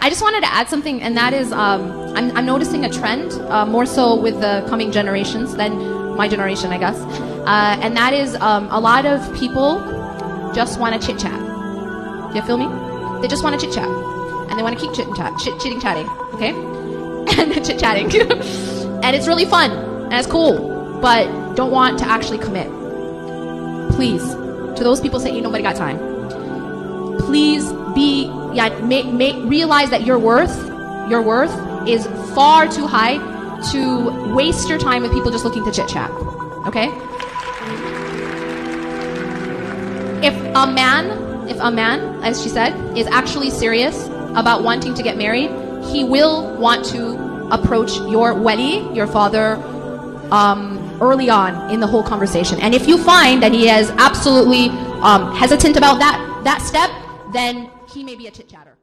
I just wanted to add something, and that is I'm noticing a trend more so with the coming generations than my generation, I guess. And that is a lot of people just want to chit-chat. Do you feel me? They just want to chit-chat. And they want to keep chitting-chatting, okay? And chit-chatting. And it's really fun, and it's cool, but don't want to actually commit. Please, to those people saying, ain't nobody got time. Please realize that your worth is far too high to waste your time with people just looking to chit-chat, okay? If a man, as she said, is actually serious about wanting to get married, he will want to approach your wali, your father, early on in the whole conversation. And if you find that he is absolutely hesitant about that step, then he may be a chit-chatter.